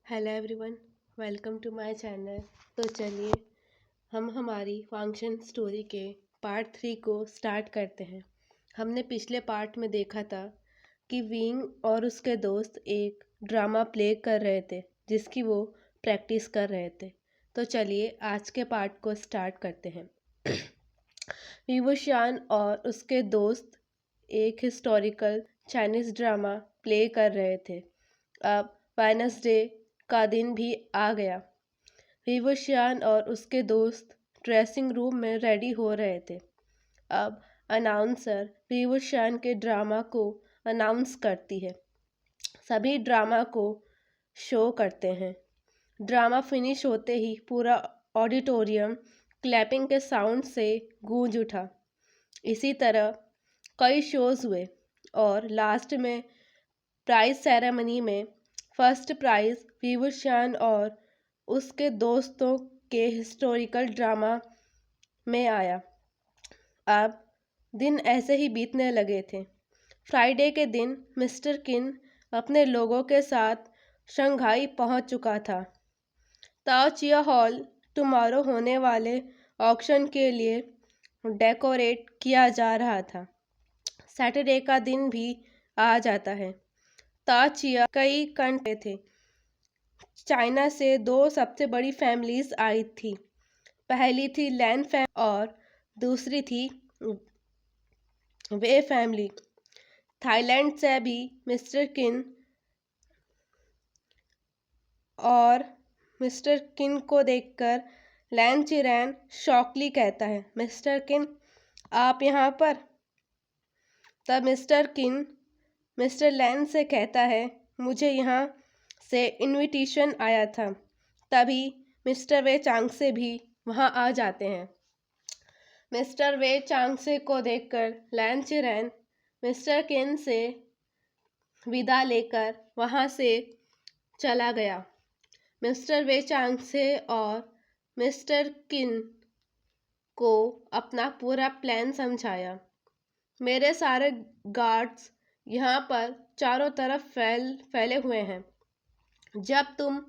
Hello everyone, welcome to my channel. तो चलिए हम हमारी फंक्शन स्टोरी के पार्ट 3 को स्टार्ट करते हैं। हमने पिछले पार्ट में देखा था कि विंग और उसके दोस्त एक ड्रामा प्ले कर रहे थे जिसकी वो प्रैक्टिस कर रहे थे। तो चलिए आज के पार्ट को स्टार्ट करते हैं। विवुशियान और उसके दोस्त एक हिस्टोरिकल चाइनीज़ ड्रामा प्ले कर रहे थे। अब वेडनेसडे का दिन भी आ गया। विवुशियान और उसके दोस्त ड्रेसिंग रूम में रेडी हो रहे थे। अब अनाउंसर विवुशियान के ड्रामा को अनाउंस करती है। सभी ड्रामा को शो करते हैं। ड्रामा फिनिश होते ही पूरा ऑडिटोरियम क्लैपिंग के साउंड से गूंज उठा। इसी तरह कई शोज हुए और लास्ट में प्राइज सेरेमनी में फर्स्ट प्राइज विवुशियान और उसके दोस्तों के हिस्टोरिकल ड्रामा में आया। अब दिन ऐसे ही बीतने लगे थे। फ्राइडे के दिन मिस्टर किन अपने लोगों के साथ शंघाई पहुंच चुका था। ताओचिया हॉल टुमारो होने वाले ऑक्शन के लिए डेकोरेट किया जा रहा था। सैटरडे का दिन भी आ जाता है। ताओचिया कई कंट्री थे। चाइना से दो सबसे बड़ी फैमिलीज आई थी। पहली थी लैन फैमिली और दूसरी थी वे फैमिली। थाईलैंड से भी मिस्टर किन और मिस्टर किन को देखकर लैन चिरैन शॉकली कहता है, मिस्टर किन आप यहाँ पर? तब मिस्टर किन मिस्टर लैन से कहता है, मुझे यहाँ से इनविटेशन आया था। तभी मिस्टर वे चांगसे भी वहाँ आ जाते हैं। मिस्टर वे चांगसे को देखकर लैन चिरैन मिस्टर किन से विदा लेकर वहाँ से चला गया। मिस्टर वे चांगसे और मिस्टर किन को अपना पूरा प्लान समझाया। मेरे सारे गार्ड्स यहाँ पर चारों तरफ फैले हुए हैं। जब तुम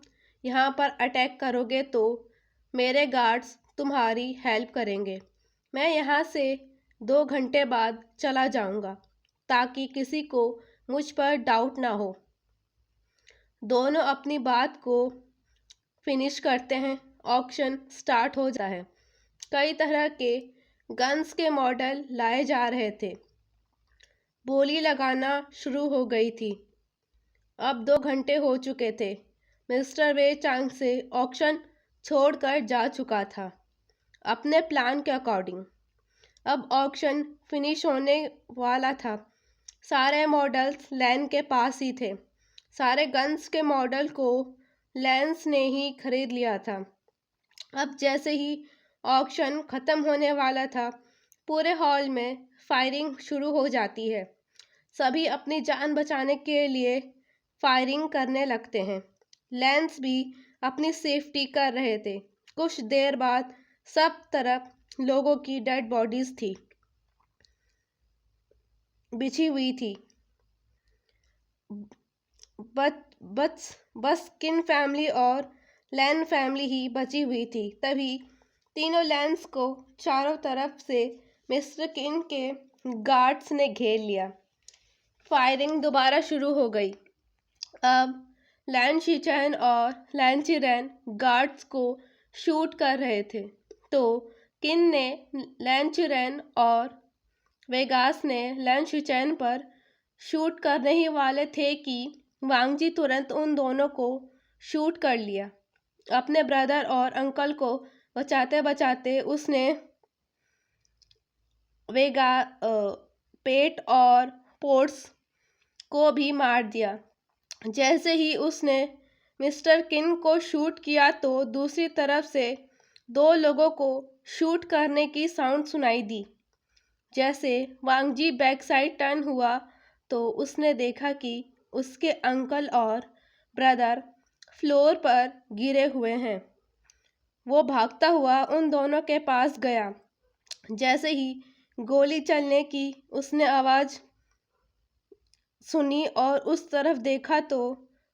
यहाँ पर अटैक करोगे तो मेरे गार्ड्स तुम्हारी हेल्प करेंगे। मैं यहाँ से 2 घंटे बाद चला जाऊँगा ताकि किसी को मुझ पर डाउट ना हो। दोनों अपनी बात को फिनिश करते हैं। ऑक्शन स्टार्ट हो जाता है। कई तरह के गन्स के मॉडल लाए जा रहे थे। बोली लगाना शुरू हो गई थी। अब 2 घंटे हो चुके थे। मिस्टर वे चांगसे ऑक्शन छोड़कर जा चुका था अपने प्लान के अकॉर्डिंग। अब ऑक्शन फिनिश होने वाला था। सारे मॉडल्स लैन के पास ही थे। सारे गन्स के मॉडल को लैंस ने ही खरीद लिया था। अब जैसे ही ऑक्शन ख़त्म होने वाला था, पूरे हॉल में फायरिंग शुरू हो जाती है। सभी अपनी जान बचाने के लिए फायरिंग करने लगते हैं। लैंस भी अपनी सेफ्टी कर रहे थे। कुछ देर बाद सब तरफ लोगों की डेड बॉडीज थी बिछी हुई थी। बस किन फैमिली और लैन फैमिली ही बची हुई थी। तभी तीनों लैंस को चारों तरफ से मिस्टर किन के गार्ड्स ने घेर लिया। फायरिंग दोबारा शुरू हो गई। अब लैन शिचैन और लैन चिरैन गार्ड्स को शूट कर रहे थे तो किन ने लैन चिरैन और वेगास ने लैन शिचैन पर शूट करने ही वाले थे कि वांगजी तुरंत उन दोनों को शूट कर लिया। अपने ब्रदर और अंकल को बचाते बचाते उसने वेगा पेट और पोर्ट्स को भी मार दिया। जैसे ही उसने मिस्टर किन को शूट किया तो दूसरी तरफ से 2 लोगों को शूट करने की साउंड सुनाई दी। जैसे वांगजी बैक साइड टर्न हुआ तो उसने देखा कि उसके अंकल और ब्रदर फ्लोर पर गिरे हुए हैं। वो भागता हुआ उन दोनों के पास गया। जैसे ही गोली चलने की उसने आवाज़ सुनी और उस तरफ देखा तो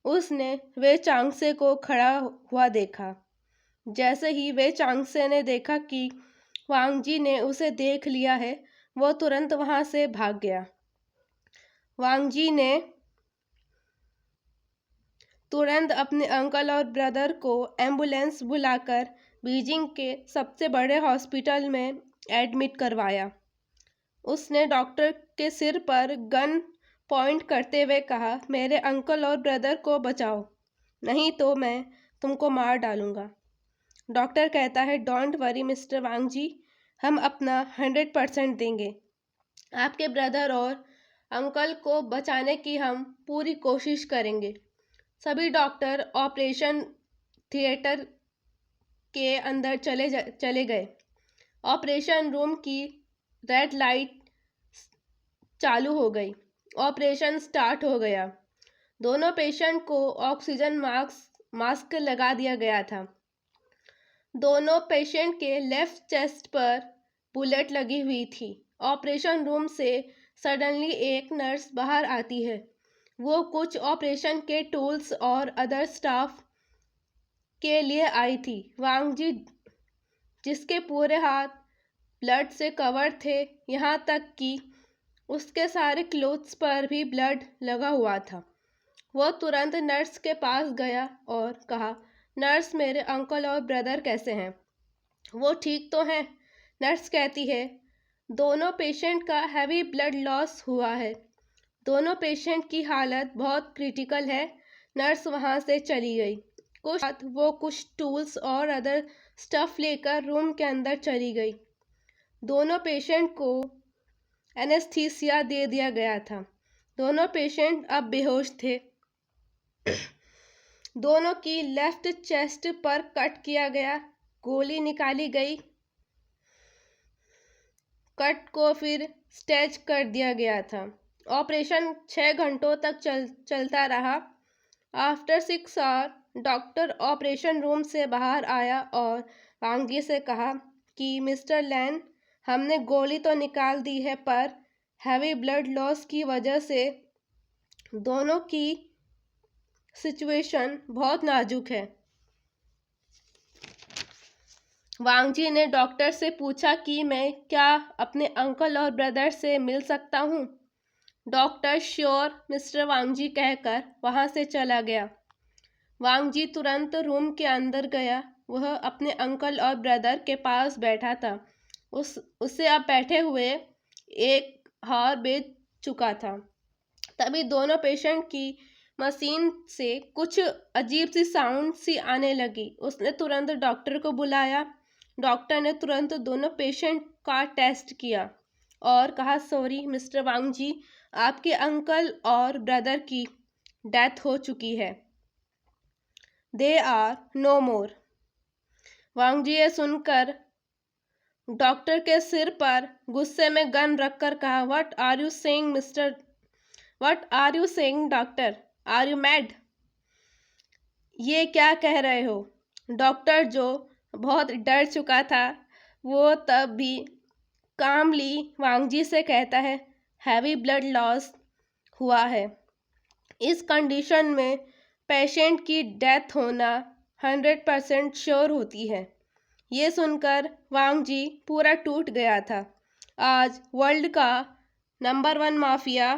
उसने वे चांगसे को खड़ा हुआ देखा। जैसे ही वे चांगसे ने देखा कि वांग जी ने उसे देख लिया है, वो तुरंत वहां से भाग गया। वांग जी ने तुरंत अपने अंकल और ब्रदर को एम्बुलेंस बुलाकर बीजिंग के सबसे बड़े हॉस्पिटल में एडमिट करवाया। उसने डॉक्टर के सिर पर गन पॉइंट करते हुए कहा, मेरे अंकल और ब्रदर को बचाओ, नहीं तो मैं तुमको मार डालूंगा। डॉक्टर कहता है, डोंट वरी मिस्टर वांग जी, हम अपना 100% देंगे। आपके ब्रदर और अंकल को बचाने की हम पूरी कोशिश करेंगे। सभी डॉक्टर ऑपरेशन थिएटर के अंदर चले गए। ऑपरेशन रूम की रेड लाइट चालू हो गई। ऑपरेशन स्टार्ट हो गया। दोनों पेशेंट को ऑक्सीजन मास्क लगा दिया गया था। दोनों पेशेंट के लेफ्ट चेस्ट पर बुलेट लगी हुई थी। ऑपरेशन रूम से सडनली एक नर्स बाहर आती है। वो कुछ ऑपरेशन के टूल्स और अदर स्टाफ के लिए आई थी। वांग जी, जिसके पूरे हाथ ब्लड से कवर थे, यहाँ तक कि उसके सारे क्लोथ्स पर भी ब्लड लगा हुआ था, वो तुरंत नर्स के पास गया और कहा, नर्स, मेरे अंकल और ब्रदर कैसे हैं? वो ठीक तो हैं, नर्स कहती है। दोनों पेशेंट का हैवी ब्लड लॉस हुआ है। दोनों पेशेंट की हालत बहुत क्रिटिकल है। नर्स वहाँ से चली गई। वो कुछ टूल्स और अदर स्टफ लेकर रूम के अंदर चली गई। दोनों पेशेंट को एनेस्थीसिया दे दिया गया था। दोनों पेशेंट अब बेहोश थे। दोनों की लेफ्ट चेस्ट पर कट किया गया, गोली निकाली गई। कट को फिर स्टेच कर दिया गया था। ऑपरेशन 6 घंटों तक चलता रहा। After 6 hour doctor operation room से बाहर आया और वांग जी से कहा कि मिस्टर लैन, हमने गोली तो निकाल दी है, पर हैवी ब्लड लॉस की वजह से दोनों की सिचुएशन बहुत नाजुक है। वांग जी ने डॉक्टर से पूछा कि मैं क्या अपने अंकल और ब्रदर से मिल सकता हूँ? डॉक्टर श्योर मिस्टर वांग जी कहकर वहाँ से चला गया। वांग जी तुरंत रूम के अंदर गया। वह अपने अंकल और ब्रदर के पास बैठा था। उसे अब बैठे हुए एक हार बेच चुका था। तभी दोनों पेशेंट की मशीन से कुछ अजीब सी साउंड सी आने लगी। उसने तुरंत डॉक्टर को बुलाया। डॉक्टर ने तुरंत दोनों पेशेंट का टेस्ट किया और कहा, सॉरी मिस्टर वांग जी, आपके अंकल और ब्रदर की डेथ हो चुकी है। दे आर नो मोर। वांग जी ये सुनकर डॉक्टर के सिर पर गुस्से में गन रखकर कहा, what are you saying mister, what are you saying doctor, are you mad? ये क्या कह रहे हो? डॉक्टर, जो बहुत डर चुका था, वो तब भी कामली वांग जी से कहता है, हैवी ब्लड लॉस हुआ है। इस कंडीशन में पेशेंट की डेथ होना 100% श्योर होती है। ये सुनकर वांग जी पूरा टूट गया था। आज वर्ल्ड का नंबर 1 माफिया